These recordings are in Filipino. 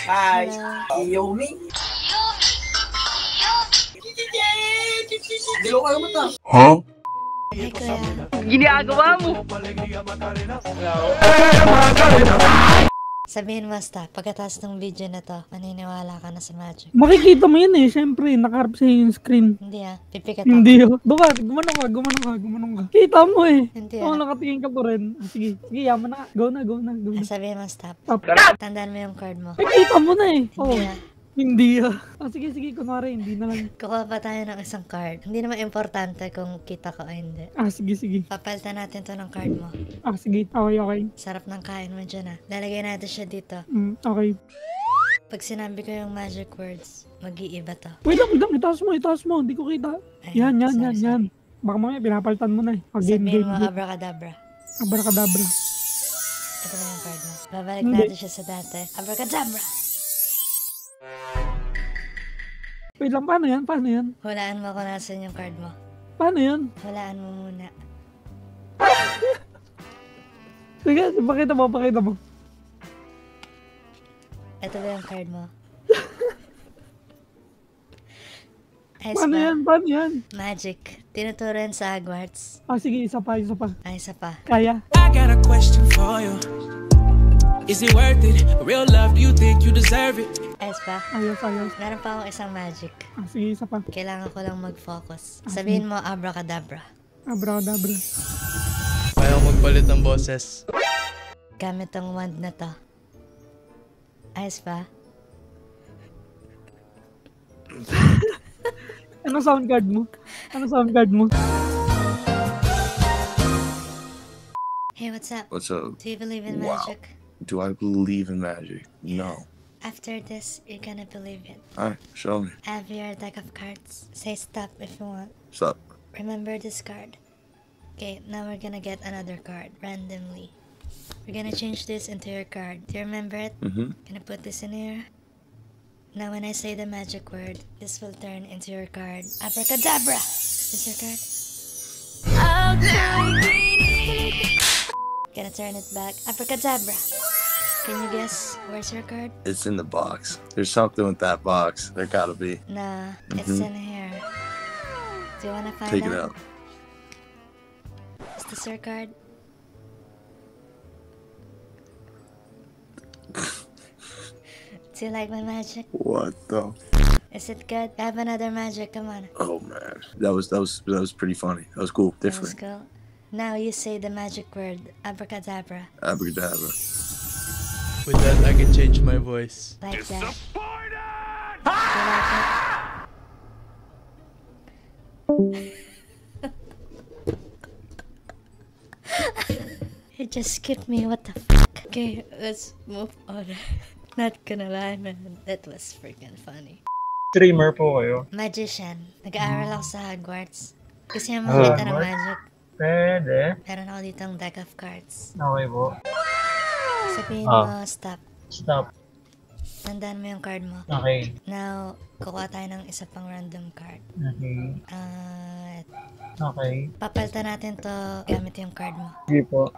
Hi. Hello. Yomi. Dilo kayo mo to. Huh? Hi, kuya. Ginagawa mo. Sabihin mo, stop. Pagkatapos ng video na to, maniniwala ka na sa magic. Makikita mo yun eh, syempre, nakaharap sa yung screen. Hindi pipikat ako. Hindi oh. Doon ka, gumanong ka. Kita mo eh. Hindi Oo, nakatingin ka pa rin. Sige, yaman na. Go na. Sabihin mo, stop. Stop. Tandaan mo yung card mo. Eh, kita mo na eh. Hindi Hindi ah. Sige, kunwari, hindi na lang. Kukuha pa tayo ng isang card. Hindi naman importante kung kita ko o hindi. Sige. Papalitan natin to ng card mo. Sige. Okay. Sarap ng kain mo dyan Lalagay natin siya dito. Okay. Pag sinabi ko yung magic words, mag-iiba to. Wait lang. Itaas mo. Hindi ko kita. Ayun, Yan. sorry. Baka mamaya, pinapalitan mo na eh. Sabihin mo, abracadabra. Abracadabra. Ito na yung card mo. Babalik natin siya sa dati. Abracadabra! Wait lang, paano yan? Hulaan mo kung nasan yung card mo. Paano yan? Hulaan mo muna. Sige, pakita mo. Ito ba yung card mo? Ayos Paano ba? yan? Magic. Tinuturo yan sa Hogwarts. Sige, isa pa. Isa pa. Kaya. I got a question for you. Is it worth it? Real love, do you think you deserve it? Ayos pa? Ayos. Meron pa akong isang magic. Sige, isa pa. Kailangan ko lang mag-focus. Sabihin mo, abracadabra. Abracadabra. Ayaw magpalit ng boses. Gamit ang wand na to. Ayos pa? Ano sound card mo? Hey, what's up? What's up? Do you believe in Wow. magic? Do I believe in magic? No. After this, you're gonna believe it. Alright, show me. I have your deck of cards. Say stop if you want. What's up? Remember this card. Okay, now we're gonna get another card randomly. We're gonna change this into your card. Do you remember it? Gonna put this in here. Now when I say the magic word, this will turn into your card. Abracadabra! Is this your card? Gonna turn it back. Abracadabra! Can you guess where's your card? It's in the box. There's something with that box. There gotta be. Nah, it's in here. Do you wanna find Take it out? out. Is this your card? Do you like my magic? What the? Is it good? I have another magic, come on. Oh man, that was pretty funny. That was cool. Let's Different. go. Now you say the magic word, abracadabra. Abracadabra. With that, I can change my voice. Like that. Do you like it? You just skipped me, what the fuck? Okay, let's move on. Not gonna lie, man. That was freaking funny. Streamer po kayo. Magician. Nag-aaral ako sa Hogwarts. Gusto niyo makita ng magic? Pwede. Meron ako ditong deck of cards. Okay po. Sabihin mo, stop. Stop. Tandaan mo yung card mo. Okay. Now, kukuha tayo ng isa pang random card. Okay. Okay. Papalitan natin to gamit yung card mo. Sige po.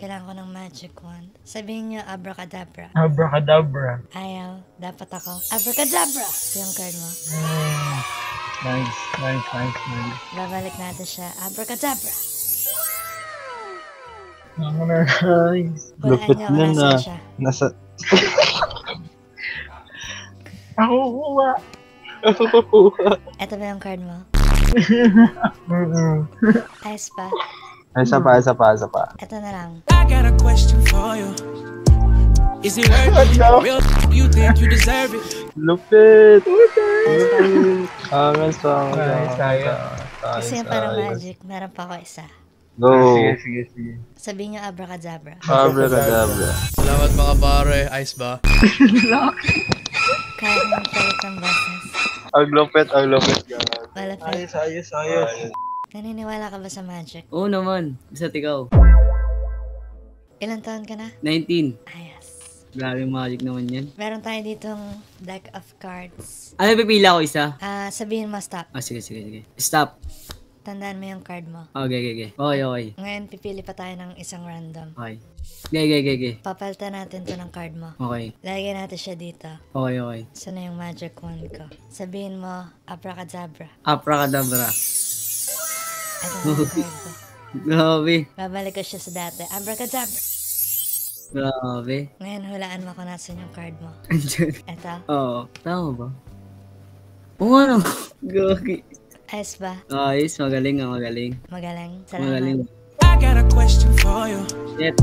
Kailangan ko ng magic wand. Sabihin nyo, abracadabra. Abracadabra. Ayaw, dapat ako. Abracadabra! Ito yung card mo. Nice. Babalik natin siya. Abracadabra! Nice. Lupit na na. Nasa... Ako kuha. Ito ba yung card mo? Ayos pa. Isa pa. Ito na lang. I got a question for you. Is it worth it? Real love, you think you deserve it? Lupit. Kasi yung parang magic, meron pa ako isa. Go. Sige. Sabihin nyo abracadabra. Abracadabra. Salamat mga pare. Ayos ba? Kahit nang palit ng boses. Ang lupit. Wala pa. Ayos. Naniniwala ka ba sa magic? Oo naman. Basta ikaw. Ilang taon ka na? 19. Ayos. Grabe magic naman yan. Meron tayo ditong deck of cards. Ano pipila ko isa? Sabihin mo stop. Sige. Stop. Tandaan mo yung card mo. Okay. Okay. Ngayon, pipili pa tayo ng isang random. Okay. Okay. Papalitan natin to ng card mo. Okay. Lagyan natin siya dito. Okay. Sana yung magic wand ko. Sabihin mo, abracadabra. Abracadabra. Ito na yung card ko. Grabe. Babalik ko siya sa dati. Abracadabra. Grabe. Ngayon, hulaan mo kung nasan yung card mo. Andyan. Ito. Oo. Tama ba? Oo ano? Gagi. Ayos ba? Ayos. Magaling. Magaling. Salamat. Magaling. I got a question for you. Shit.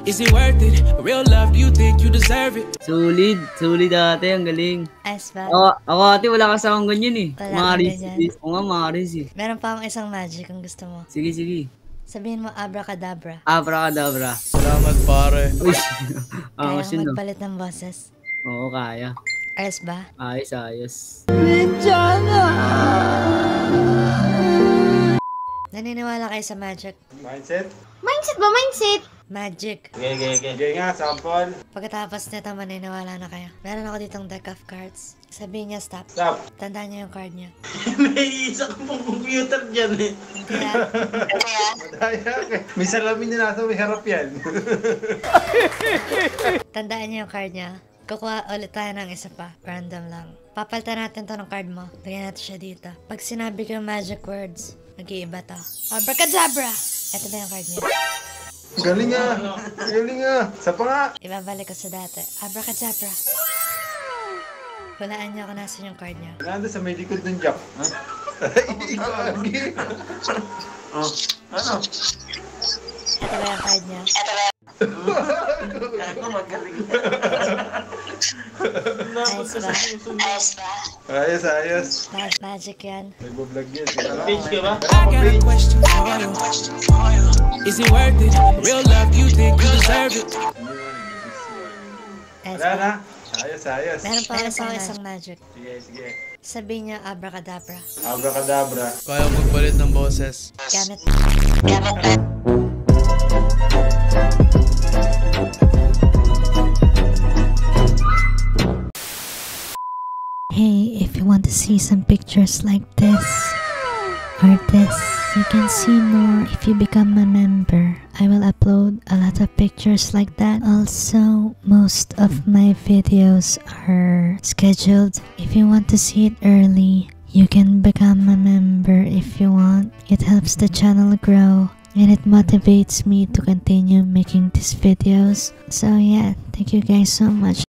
Is it worth it? Real love, do you think you deserve it? Solid. Solid ate. Ang galing. Ayos ba? Ako ate, wala kasi akong ganyan eh. Wala Mga kang risk. ganyan. Oo nga, mga risk eh. Meron pa akong isang magic kung gusto mo. Sige. Sabihin mo, abracadabra. Abracadabra. Salamat pare. Uy. Kaya Kasi no. magpalit ng boses. Oo, kaya. Ayos ba? Ayos. Naniniwala kayo sa magic? Mindset? Mindset ba? Mindset? Magic. Okay nga, sample. Pagkatapos nito, maniniwala na kayo. Meron ako ditong deck of cards. Sabihin niya, stop. Stop. Tandaan niyo yung card niya. May isa ka pang computer dyan eh. Kaya, Madaya ka. May salamin na nasa may harap yan. tandaan niyo yung card niya. Kukuha ulit tayo ng isa pa. Random lang. Papalitan natin to ng card mo. Lagyan natin siya dito. Pag sinabi ko yung magic words, mag-iiba to. Abracadabra! Ito ba yung card niya? Galing nga. Sa pa nga. Ibabalik ko sa dati. Abracadabra! Hulaan niyo kung nasan yung card niya. Nandun sa may likod ng Jack. Gagi. Oh, ano? Ito ba yung card niya? Ako magaling. Ayos ba? Ayos. Magic yan. Nagbablog yan. Page ka ba? I got a question for you. Is it worth it? Real love, do you think you deserve it? Ayos Wala ba? na. Ayos. Meron pa ako isang magic. Sige. Sabihin niya abracadabra. Abracadabra. Kaya magpalit ng boses. Gamit. Hey, if you want to see some pictures like this or this, you can see more if you become a member. I will upload a lot of pictures like that. Also, most of my videos are scheduled. If you want to see it early, you can become a member if you want. It helps the channel grow and it motivates me to continue making these videos. So yeah, thank you guys so much.